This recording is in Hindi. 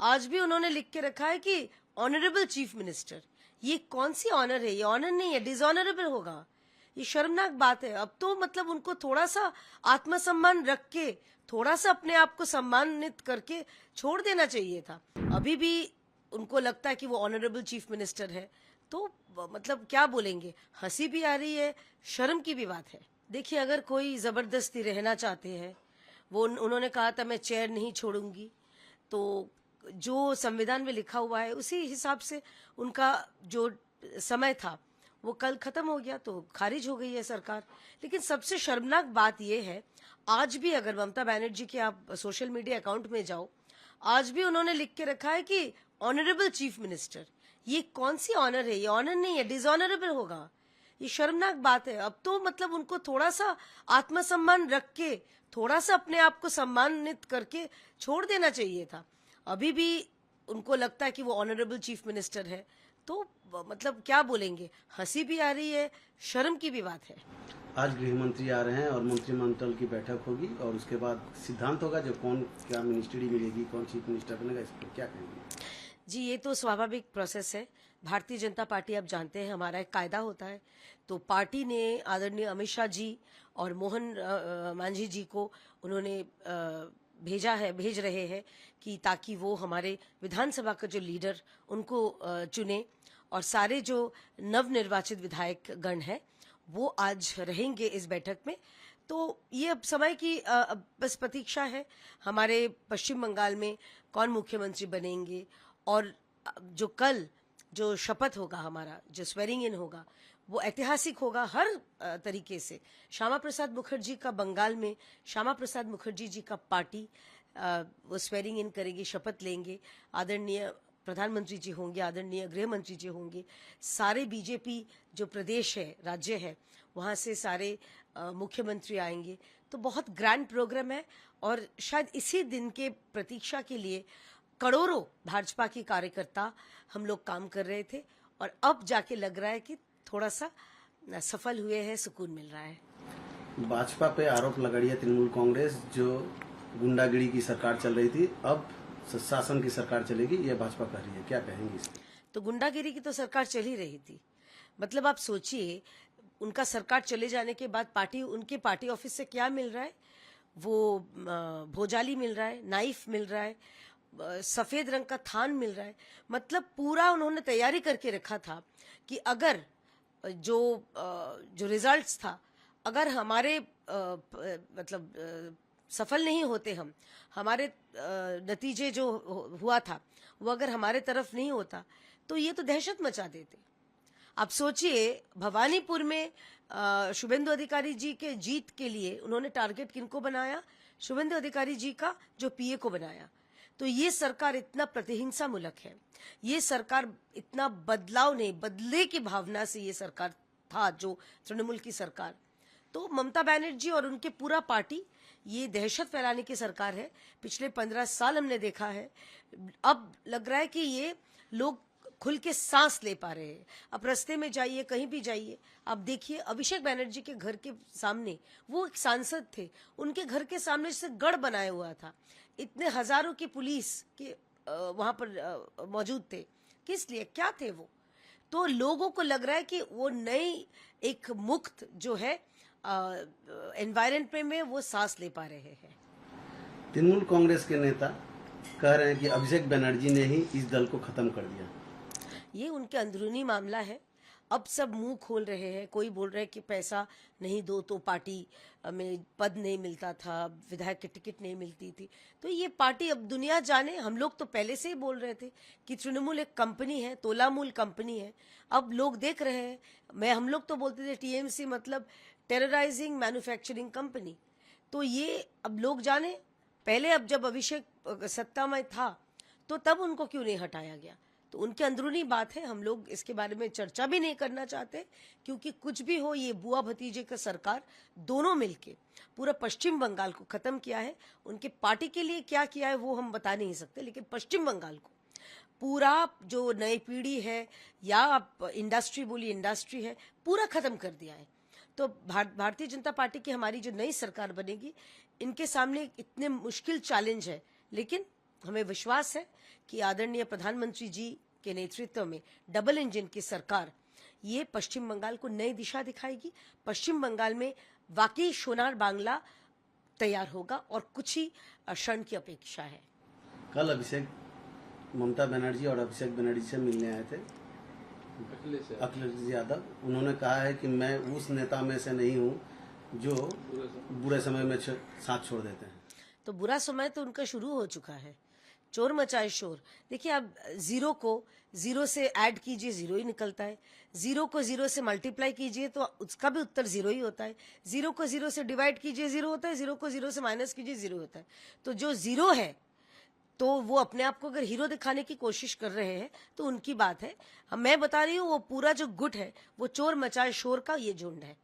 आज भी उन्होंने लिख के रखा है कि ऑनरेबल चीफ मिनिस्टर। ये कौन सी ऑनर है? ये ऑनर नहीं है, डिसऑनरेबल होगा। ये शर्मनाक बात है। अब तो मतलब उनको थोड़ा सा आत्मसम्मान रख के, थोड़ा सा अपने आप को सम्मानित करके छोड़ देना चाहिए था। अभी भी उनको लगता है कि वो ऑनरेबल चीफ मिनिस्टर है, तो मतलब क्या बोलेंगे? हंसी भी आ रही है, शर्म की भी बात है। देखिए, अगर कोई जबरदस्ती रहना चाहते हैं, वो उन्होंने कहा था मैं चेयर नहीं छोड़ूंगी, तो जो संविधान में लिखा हुआ है उसी हिसाब से उनका जो समय था वो कल खत्म हो गया, तो खारिज हो गई है सरकार। लेकिन सबसे शर्मनाक बात यह है, आज भी अगर ममता बनर्जी के आप सोशल मीडिया अकाउंट में जाओ, आज भी उन्होंने लिख के रखा है कि ऑनरेबल चीफ मिनिस्टर। ये कौन सी ऑनर है? ये ऑनर नहीं है, डिसऑनरेबल होगा। ये शर्मनाक बात है। अब तो मतलब उनको थोड़ा सा आत्मसम्मान रख के, थोड़ा सा अपने आप को सम्मानित करके छोड़ देना चाहिए था। अभी भी उनको लगता है कि वो ऑनरेबल चीफ मिनिस्टर है, तो मतलब क्या बोलेंगे? हंसी भी आ रही है, शर्म की भी बात है। आज गृह मंत्री आ रहे हैं और मंत्रिमंडल की बैठक होगी और उसके बाद सिद्धांत होगा जो कौन क्या मिनिस्ट्री मिलेगी, कौन चीफ मिनिस्टर बनेगा, इस पर क्या कहेंगे? जी, ये तो स्वाभाविक प्रोसेस है। भारतीय जनता पार्टी, आप जानते हैं, हमारा एक कायदा होता है। तो पार्टी ने आदरणीय अमित शाह जी और मोहन मांझी जी को उन्होंने भेज रहे हैं कि ताकि वो हमारे विधानसभा का जो लीडर उनको चुने, और सारे जो नवनिर्वाचित विधायक गण हैं वो आज रहेंगे इस बैठक में। तो ये अब समय की बस प्रतीक्षा है। हमारे पश्चिम बंगाल में कौन मुख्यमंत्री बनेंगे, और जो कल जो शपथ होगा, हमारा जो स्वेरिंग इन होगा, वो ऐतिहासिक होगा हर तरीके से। श्यामा प्रसाद मुखर्जी का बंगाल में, श्यामा प्रसाद मुखर्जी जी का पार्टी वो स्वेरिंग इन करेगी, शपथ लेंगे। आदरणीय प्रधानमंत्री जी होंगे, आदरणीय गृह मंत्री जी होंगे, सारे बीजेपी जो प्रदेश है, राज्य है, वहाँ से सारे मुख्यमंत्री आएंगे। तो बहुत ग्रैंड प्रोग्राम है, और शायद इसी दिन के प्रतीक्षा के लिए करोड़ों भाजपा के कार्यकर्ता हम लोग काम कर रहे थे, और अब जाके लग रहा है कि थोड़ा सा सफल हुए हैं, सुकून मिल रहा है। भाजपा पे आरोप लगा रही है तृणमूल कांग्रेस, जो गुंडागिरी की सरकार चल रही थी, अब शासन की सरकार चलेगी, ये भाजपा कह रही है, क्या कहेंगे इस पर? तो गुंडागिरी की तो सरकार चल ही रही थी। मतलब आप सोचिए, उनका सरकार चले जाने के बाद उनके पार्टी ऑफिस से क्या मिल रहा है? वो भोजाली मिल रहा है, नाइफ मिल रहा है, सफेद रंग का थान मिल रहा है। मतलब पूरा उन्होंने तैयारी करके रखा था कि अगर जो रिजल्ट्स था, अगर हमारे मतलब सफल नहीं होते, हमारे नतीजे जो हुआ था वो अगर हमारे तरफ नहीं होता, तो ये तो दहशत मचा देते। आप सोचिए, भवानीपुर में शुभेंदु अधिकारी जी के जीत के लिए उन्होंने टारगेट किनको बनाया? शुभेंदु अधिकारी जी का जो पीए को बनाया। तो ये सरकार इतना प्रतिहिंसा मूलक है, ये सरकार इतना बदले की भावना से ये सरकार था, जो तृणमूल की सरकार। तो ममता बनर्जी और उनके पूरा पार्टी ये दहशत फैलाने की सरकार है। पिछले 15 साल हमने देखा है। अब लग रहा है कि ये लोग खुल के सांस ले पा रहे हैं। अब रास्ते में जाइए, कहीं भी जाइए, आप देखिए, अभिषेक बनर्जी के घर के सामने, वो एक सांसद थे, उनके घर के सामने से गढ़ बनाया हुआ था। इतने हजारों की पुलिस के वहां पर मौजूद थे। किस लिए? क्या थे वो? तो लोगों को लग रहा है कि वो नई एक मुक्त जो है एनवायरनमेंट में वो सांस ले पा रहे हैं। तृणमूल कांग्रेस के नेता कह रहे हैं कि अभिषेक बनर्जी ने ही इस दल को खत्म कर दिया। ये उनके अंदरूनी मामला है। अब सब मुंह खोल रहे हैं। कोई बोल रहे हैं कि पैसा नहीं दो तो पार्टी में पद नहीं मिलता था, विधायक की टिकट नहीं मिलती थी। तो ये पार्टी अब दुनिया जाने। हम लोग तो पहले से ही बोल रहे थे कि तृणमूल एक कंपनी है, तोलामूल कंपनी है। अब लोग देख रहे हैं। हम लोग तो बोलते थे टीएमसी मतलब टेरराइजिंग मैन्युफैक्चरिंग कंपनी। तो ये अब लोग जाने। पहले अब जब अभिषेक सत्ता में था तो तब उनको क्यों नहीं हटाया गया? तो उनके अंदरूनी बात है। हम लोग इसके बारे में चर्चा भी नहीं करना चाहते, क्योंकि कुछ भी हो, ये बुआ भतीजे का सरकार दोनों मिलके पूरा पश्चिम बंगाल को खत्म किया है। उनके पार्टी के लिए क्या किया है वो हम बता नहीं सकते, लेकिन पश्चिम बंगाल को पूरा, जो नई पीढ़ी है या आप इंडस्ट्री बोलिए, इंडस्ट्री है, पूरा खत्म कर दिया है। तो भारतीय जनता पार्टी की हमारी जो नई सरकार बनेगी, इनके सामने इतने मुश्किल चैलेंज है, लेकिन हमें विश्वास है कि आदरणीय प्रधानमंत्री जी के नेतृत्व में डबल इंजन की सरकार ये पश्चिम बंगाल को नई दिशा दिखाएगी। पश्चिम बंगाल में वाकई सोनार बांग्ला तैयार होगा और कुछ ही क्षण की अपेक्षा है। कल अभिषेक ममता बनर्जी और अभिषेक बनर्जी से मिलने आए थे अखिलेश यादव। उन्होंने कहा है कि मैं उस नेता में से नहीं हूं जो बुरे समय में साथ छोड़ देते हैं। तो बुरा समय तो उनका शुरू हो चुका है। चोर मचाए शोर। देखिए, आप जीरो को जीरो से ऐड कीजिए, जीरो ही निकलता है। जीरो को जीरो से मल्टीप्लाई कीजिए तो उसका भी उत्तर जीरो ही होता है। जीरो को जीरो से डिवाइड कीजिए, जीरो होता है। जीरो को जीरो से माइनस कीजिए, जीरो होता है। तो जो जीरो है तो वो अपने आप को अगर हीरो दिखाने की कोशिश कर रहे हैं तो उनकी बात है। मैं बता रही हूँ वो पूरा जो गुट है वो चोर मचाए शोर का ये झुंड है।